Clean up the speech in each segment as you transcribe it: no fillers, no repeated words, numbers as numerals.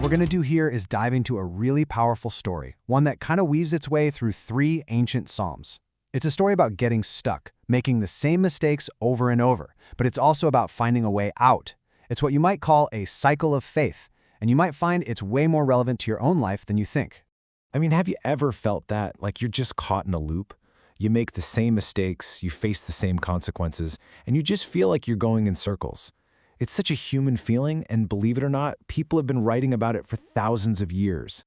What we're going to do here is dive into a really powerful story, one that kind of weaves its way through 3 ancient psalms. It's a story about getting stuck, making the same mistakes over and over, but it's also about finding a way out. It's what you might call a cycle of faith, and you might find it's way more relevant to your own life than you think. I mean, have you ever felt that? Like you're just caught in a loop? You make the same mistakes, you face the same consequences, and you just feel like you're going in circles. It's such a human feeling, and believe it or not, people have been writing about it for thousands of years.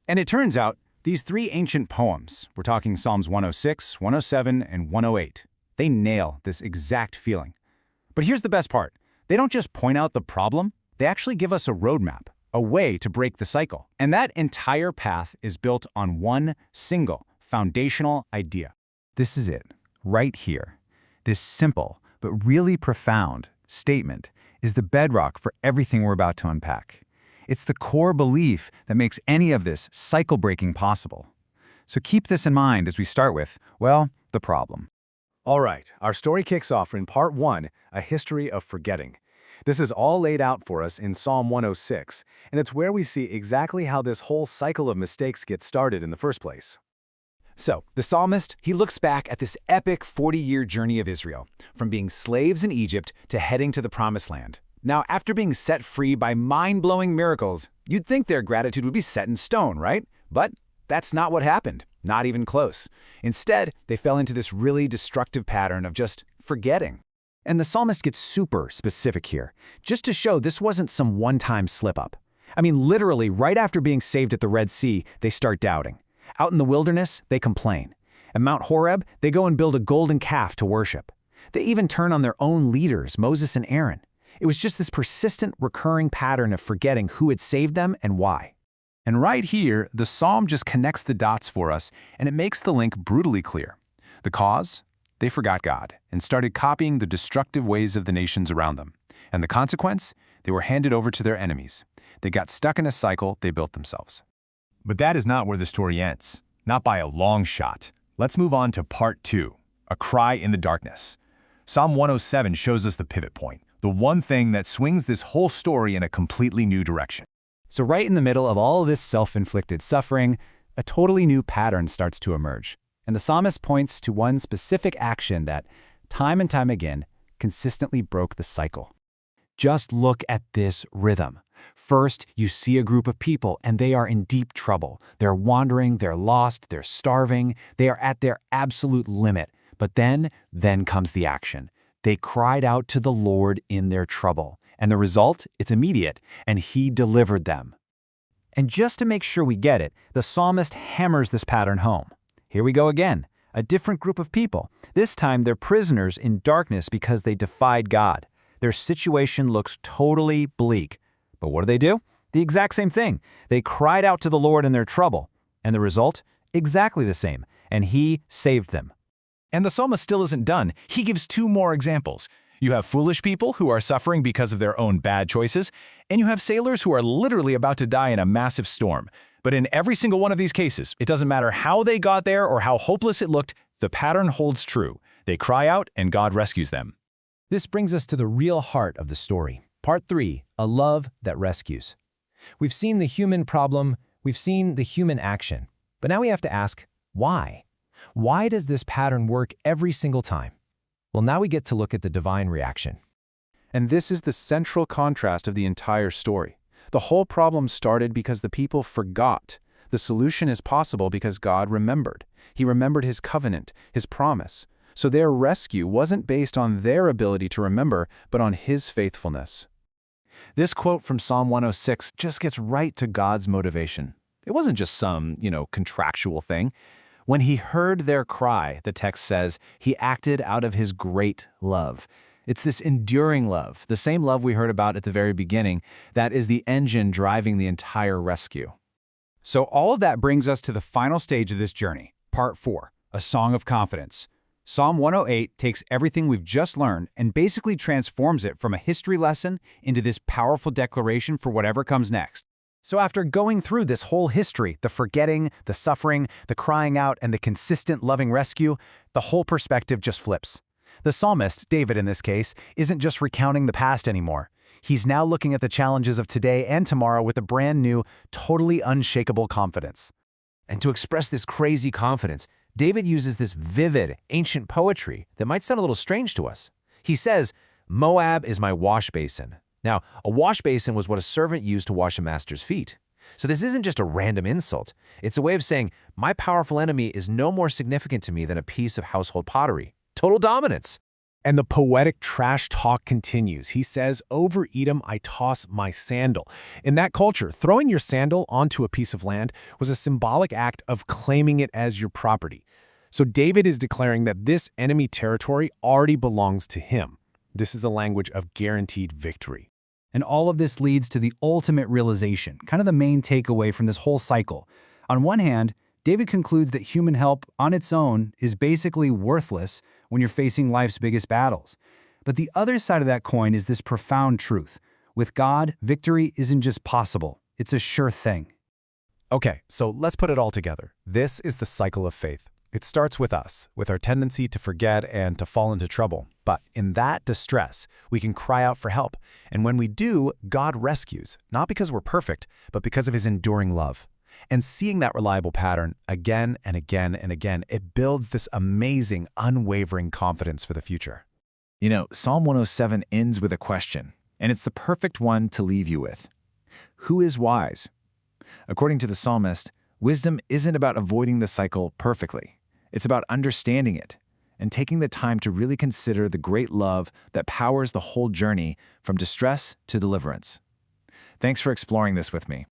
And it turns out, these 3 ancient poems, we're talking Psalms 106, 107, and 108, they nail this exact feeling. But here's the best part. They don't just point out the problem, they actually give us a roadmap, a way to break the cycle. And that entire path is built on one single foundational idea. This is it, right here. This simple, but really profound statement is the bedrock for everything we're about to unpack. It's the core belief that makes any of this cycle breaking possible. So keep this in mind as we start with, well, the problem. All right, our story kicks off in part 1, a history of forgetting. This is all laid out for us in Psalm 106, and it's where we see exactly how this whole cycle of mistakes gets started in the first place. So, the psalmist, he looks back at this epic 40-year journey of Israel, from being slaves in Egypt to heading to the Promised Land. Now, after being set free by mind-blowing miracles, you'd think their gratitude would be set in stone, right? But that's not what happened, not even close. Instead, they fell into this really destructive pattern of just forgetting. And the psalmist gets super specific here, just to show this wasn't some one-time slip-up. I mean, literally, right after being saved at the Red Sea, they start doubting. Out in the wilderness, they complain. At Mount Horeb, they go and build a golden calf to worship. They even turn on their own leaders, Moses and Aaron. It was just this persistent, recurring pattern of forgetting who had saved them and why. And right here, the psalm just connects the dots for us, and it makes the link brutally clear. The cause? They forgot God and started copying the destructive ways of the nations around them. And the consequence? They were handed over to their enemies. They got stuck in a cycle they built themselves. But that is not where the story ends. Not by a long shot. Let's move on to part 2, a cry in the darkness. Psalm 107 shows us the pivot point, the one thing that swings this whole story in a completely new direction. So right in the middle of all of this self-inflicted suffering, a totally new pattern starts to emerge. And the psalmist points to one specific action that, time and time again, consistently broke the cycle. Just look at this rhythm. First, you see a group of people, and they are in deep trouble. They're wandering, they're lost, they're starving, they are at their absolute limit. But then comes the action. They cried out to the Lord in their trouble. And the result? It's immediate, and He delivered them. And just to make sure we get it, the psalmist hammers this pattern home. Here we go again. A different group of people. This time, they're prisoners in darkness because they defied God. Their situation looks totally bleak. But what do? The exact same thing. They cried out to the Lord in their trouble. And the result? Exactly the same. And He saved them. And the psalmist still isn't done. He gives 2 more examples. You have foolish people who are suffering because of their own bad choices, and you have sailors who are literally about to die in a massive storm. But in every single one of these cases, it doesn't matter how they got there or how hopeless it looked, the pattern holds true. They cry out, and God rescues them. This brings us to the real heart of the story. Part 3, a love that rescues. We've seen the human problem, we've seen the human action, but now we have to ask, why? Why does this pattern work every single time? Well, now we get to look at the divine reaction. And this is the central contrast of the entire story. The whole problem started because the people forgot. The solution is possible because God remembered. He remembered His covenant, His promise. So their rescue wasn't based on their ability to remember, but on His faithfulness. This quote from Psalm 106 just gets right to God's motivation. It wasn't just some, contractual thing. When He heard their cry, the text says, He acted out of His great love. It's this enduring love, the same love we heard about at the very beginning, that is the engine driving the entire rescue. So all of that brings us to the final stage of this journey, part 4, a song of confidence. Psalm 108 takes everything we've just learned and basically transforms it from a history lesson into this powerful declaration for whatever comes next. So after going through this whole history, the forgetting, the suffering, the crying out, and the consistent loving rescue, the whole perspective just flips. The psalmist, David in this case, isn't just recounting the past anymore. He's now looking at the challenges of today and tomorrow with a brand new, totally unshakable confidence. And to express this crazy confidence, David uses this vivid, ancient poetry that might sound a little strange to us. He says, "Moab is my wash basin." Now, a wash basin was what a servant used to wash a master's feet. So this isn't just a random insult. It's a way of saying, my powerful enemy is no more significant to me than a piece of household pottery. Total dominance. And the poetic trash talk continues. He says, "Over Edom I toss my sandal." In that culture, throwing your sandal onto a piece of land was a symbolic act of claiming it as your property. So David is declaring that this enemy territory already belongs to him. This is the language of guaranteed victory. And all of this leads to the ultimate realization, kind of the main takeaway from this whole cycle. On one hand, David concludes that human help on its own is basically worthless when you're facing life's biggest battles. But the other side of that coin is this profound truth. With God, victory isn't just possible, it's a sure thing. Okay, so let's put it all together. This is the cycle of faith. It starts with us, with our tendency to forget and to fall into trouble. But in that distress, we can cry out for help. And when we do, God rescues, not because we're perfect, but because of his enduring love. And seeing that reliable pattern again and again and again, it builds this amazing, unwavering confidence for the future. You know, Psalm 107 ends with a question, and it's the perfect one to leave you with. Who is wise? According to the psalmist, wisdom isn't about avoiding the cycle perfectly. It's about understanding it and taking the time to really consider the great love that powers the whole journey from distress to deliverance. Thanks for exploring this with me.